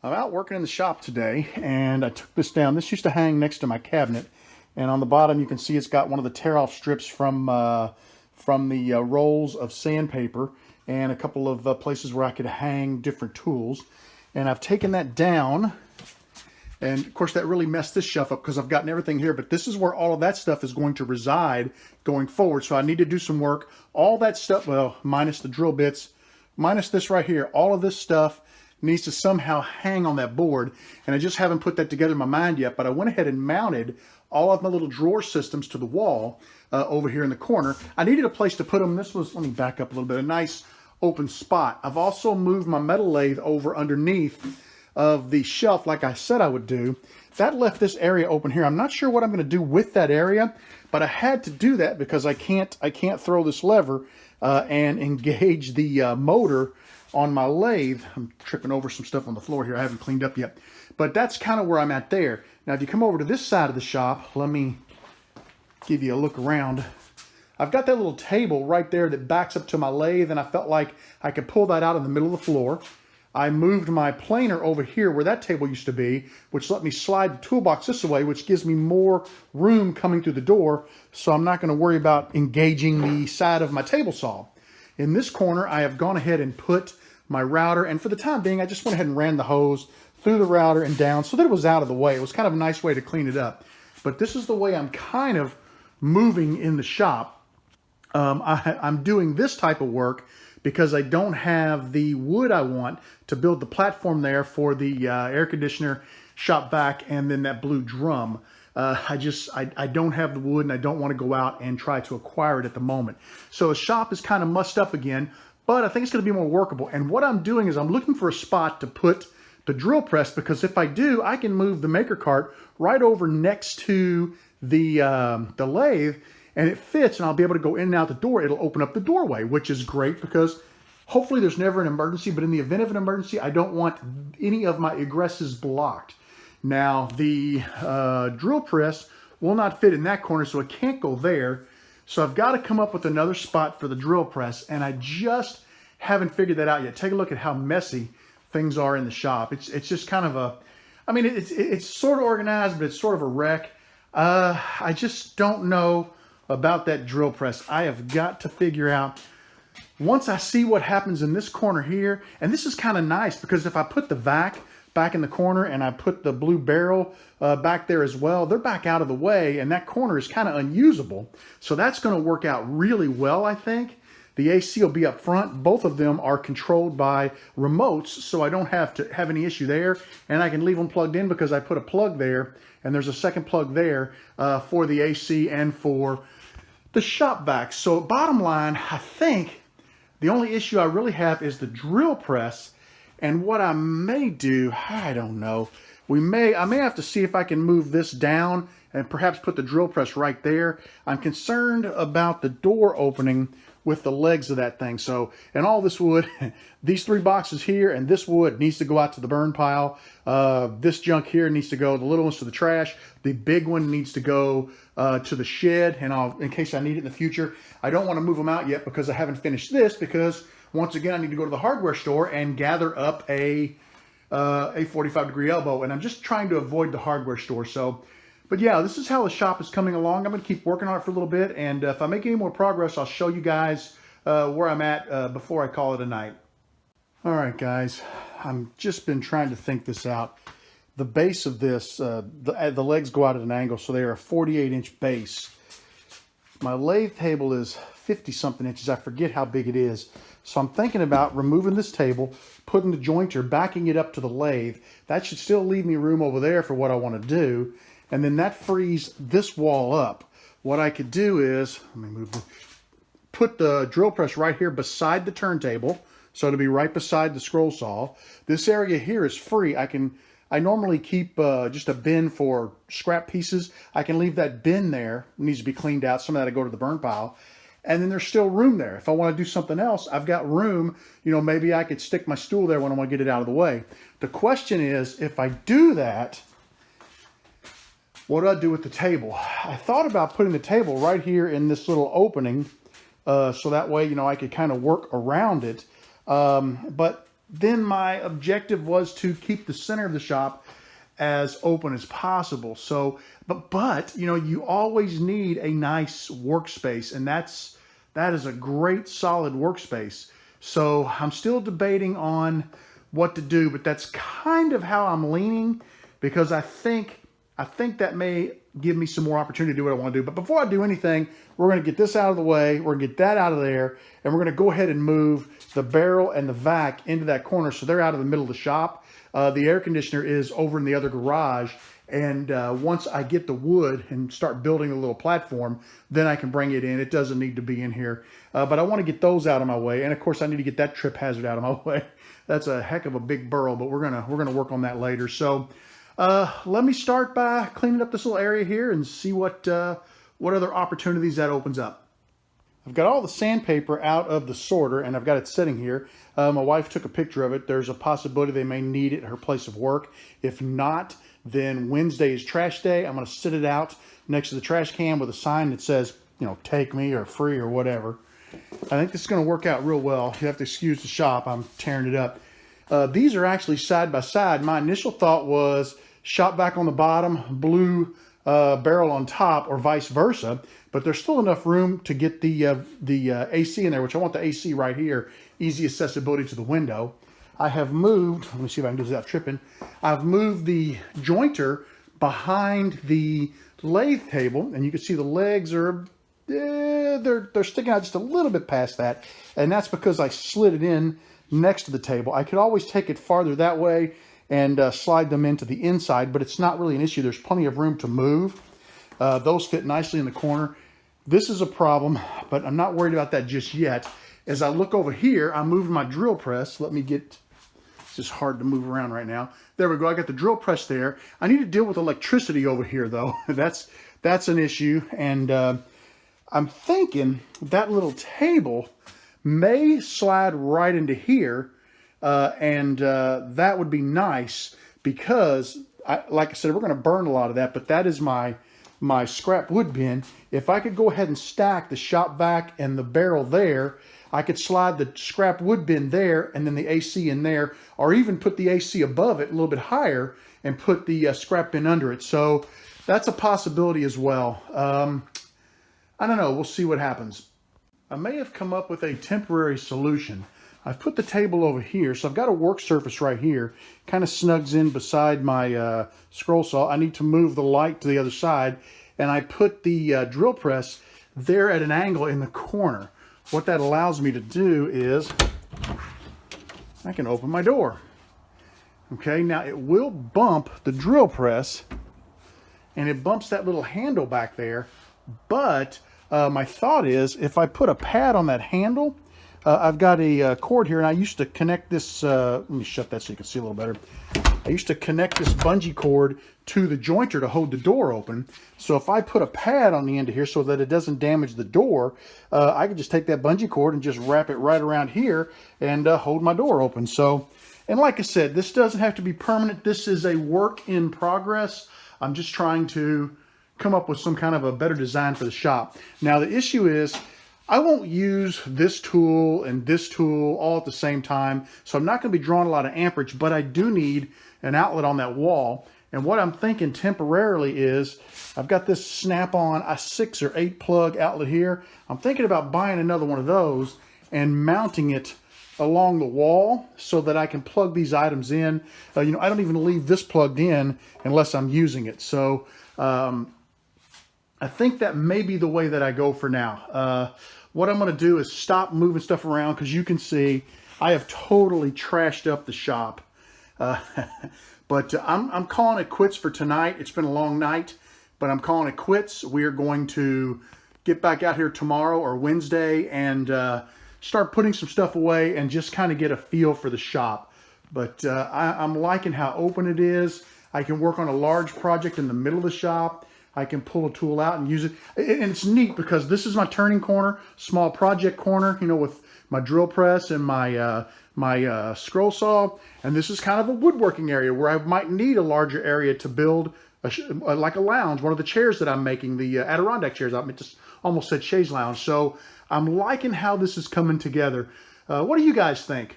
I'm out working in the shop today, and I took this down. This used to hang next to my cabinet, and on the bottom you can see it's got one of the tear-off strips from the rolls of sandpaper, and a couple of places where I could hang different tools. And I've taken that down, and of course that really messed this shelf up because I've gotten everything here, but this is where all of that stuff is going to reside going forward. So I need to do some work. All that stuff, well, minus the drill bits, minus this right here, all of this stuff needs to somehow hang on that board, and I just haven't put that together in my mind yet, but I went ahead and mounted all of my little drawer systems to the wall over here in the corner. I needed a place to put them. This was, let me back up a little bit, a nice open spot. I've also moved my metal lathe over underneath of the shelf like I said I would do. That left this area open here. I'm not sure what I'm going to do with that area, but I had to do that because I can't throw this lever and engage the motor on my lathe. I'm tripping over some stuff on the floor here I haven't cleaned up yet. But that's kind of where I'm at there. Now if you come over to this side of the shop, let me give you a look around. I've got that little table right there that backs up to my lathe, and I felt like I could pull that out in the middle of the floor. I moved my planer over here where that table used to be, which let me slide the toolbox this way, which gives me more room coming through the door, so I'm not going to worry about engaging the side of my table saw. In this corner, I have gone ahead and put my router, and for the time being, I just went ahead and ran the hose through the router and down so that it was out of the way. It was kind of a nice way to clean it up. But this is the way I'm kind of moving in the shop. I'm doing this type of work because I don't have the wood I want to build the platform there for the air conditioner, shop vac, and then that blue drum. I don't have the wood, and I don't want to go out and try to acquire it at the moment. So the shop is kind of mussed up again, but I think it's going to be more workable. And what I'm doing is I'm looking for a spot to put the drill press, because if I do, I can move the maker cart right over next to the lathe, and it fits, and I'll be able to go in and out the door. It'll open up the doorway, which is great because hopefully there's never an emergency, but in the event of an emergency, I don't want any of my egresses blocked. Now, the drill press will not fit in that corner, so it can't go there. So I've got to come up with another spot for the drill press, and I just haven't figured that out yet. Take a look at how messy things are in the shop. It's just kind of a, I mean, it's sort of organized, but it's sort of a wreck. I just don't know about that drill press. I have got to figure out, once I see what happens in this corner here, and this is kind of nice because if I put the vac back in the corner and I put the blue barrel back there as well, they're back out of the way, and that corner is kind of unusable. So that's going to work out really well, I think. The AC will be up front. Both of them are controlled by remotes, so I don't have to have any issue there. And I can leave them plugged in because I put a plug there, and there's a second plug there for the AC and for the shop vac. So bottom line, I think the only issue I really have is the drill press. And what I may do, I don't know. I may have to see if I can move this down and perhaps put the drill press right there. I'm concerned about the door opening with the legs of that thing. So, and all this wood, these 3 boxes here, and this wood needs to go out to the burn pile. This junk here needs to go, the little ones to the trash. The big one needs to go to the shed, and in case I need it in the future. I don't want to move them out yet because I haven't finished this, because once again, I need to go to the hardware store and gather up a 45-degree elbow, and I'm just trying to avoid the hardware store. So, but yeah, this is how the shop is coming along. I'm going to keep working on it for a little bit, and if I make any more progress, I'll show you guys where I'm at before I call it a night. All right, guys, I've just been trying to think this out. The base of this, the legs go out at an angle, so they are a 48-inch base. My lathe table is 50-something inches. I forget how big it is. So I'm thinking about removing this table, putting the jointer, backing it up to the lathe. That should still leave me room over there for what I want to do. And then that frees this wall up. What I could do is, put the drill press right here beside the turntable. So it'll be right beside the scroll saw. This area here is free. I normally keep just a bin for scrap pieces. I can leave that bin there. It needs to be cleaned out. Some of that will go to the burn pile. And then there's still room there. If I want to do something else, I've got room. You know, maybe I could stick my stool there when I want to get it out of the way. The question is, if I do that, what do I do with the table? I thought about putting the table right here in this little opening, so that way, you know, I could kind of work around it. But then my objective was to keep the center of the shop as open as possible. So, but you know, you always need a nice workspace, and that is a great solid workspace. So I'm still debating on what to do, but that's kind of how I'm leaning, because I think that may give me some more opportunity to do what I want to do. But before I do anything, we're going to get this out of the way. We're going to get that out of there, and we're going to go ahead and move the barrel and the vac into that corner so they're out of the middle of the shop. The air conditioner is over in the other garage, and once I get the wood and start building a little platform, then I can bring it in. It doesn't need to be in here, but I want to get those out of my way, and of course I need to get that trip hazard out of my way. That's a heck of a big burl, but we're gonna work on that later. So let me start by cleaning up this little area here and see what other opportunities that opens up. I've got all the sandpaper out of the sorter, and I've got it sitting here. My wife took a picture of it. There's a possibility they may need it at her place of work. If not, then Wednesday is trash day. I'm going to sit it out next to the trash can with a sign that says, you know, take me or free or whatever. I think this is going to work out real well. You have to excuse the shop. I'm tearing it up. These are actually side by side. My initial thought was shop vac on the bottom, blue barrel on top, or vice versa. But there's still enough room to get the AC in there, which I want the AC right here. Easy accessibility to the window. I have moved, let me see if I can do this without tripping. I've moved the jointer behind the lathe table, and you can see the legs are, they're sticking out just a little bit past that. And that's because I slid it in next to the table. I could always take it farther that way and slide them into the inside, but it's not really an issue. There's plenty of room to move. Those fit nicely in the corner. This is a problem, but I'm not worried about that just yet. As I look over here, I'm moving my drill press. Let me get, it's just hard to move around right now. There we go, I got the drill press there. I need to deal with electricity over here though. That's an issue. And I'm thinking that little table may slide right into here. That would be nice because, like I said, we're going to burn a lot of that, but that is my scrap wood bin. If I could go ahead and stack the shop vac and the barrel there, I could slide the scrap wood bin there and then the AC in there, or even put the AC above it a little bit higher and put the scrap bin under it. So that's a possibility as well. I don't know. We'll see what happens. I may have come up with a temporary solution. I've put the table over here, so I've got a work surface right here. Kind of snugs in beside my scroll saw. I need to move the light to the other side, and I put the drill press there at an angle in the corner. What that allows me to do is I can open my door. Okay, now it will bump the drill press, and it bumps that little handle back there, but my thought is if I put a pad on that handle, I've got a cord here, and I used to connect this, let me shut that so you can see a little better. I used to connect this bungee cord to the jointer to hold the door open. So if I put a pad on the end of here so that it doesn't damage the door, I can just take that bungee cord and just wrap it right around here and hold my door open. So, and like I said, this doesn't have to be permanent. This is a work in progress. I'm just trying to come up with some kind of a better design for the shop. Now the issue is, I won't use this tool and this tool all at the same time, so I'm not going to be drawing a lot of amperage, but I do need an outlet on that wall. And what I'm thinking temporarily is, I've got this snap-on, a 6 or 8 plug outlet here. I'm thinking about buying another one of those and mounting it along the wall so that I can plug these items in. You know, I don't even leave this plugged in unless I'm using it. So I think that may be the way that I go for now. What I'm going to do is stop moving stuff around, because you can see I have totally trashed up the shop. But I'm calling it quits for tonight. It's been a long night, but I'm calling it quits. We are going to get back out here tomorrow or Wednesday and start putting some stuff away and just kind of get a feel for the shop. But I'm liking how open it is. I can work on a large project in the middle of the shop. I can pull a tool out and use it. And it's neat because this is my turning corner, small project corner, you know, with my drill press and my scroll saw. And this is kind of a woodworking area where I might need a larger area to build like a lounge, one of the chairs that I'm making, the Adirondack chairs. I just almost said chaise lounge. So I'm liking how this is coming together. What do you guys think?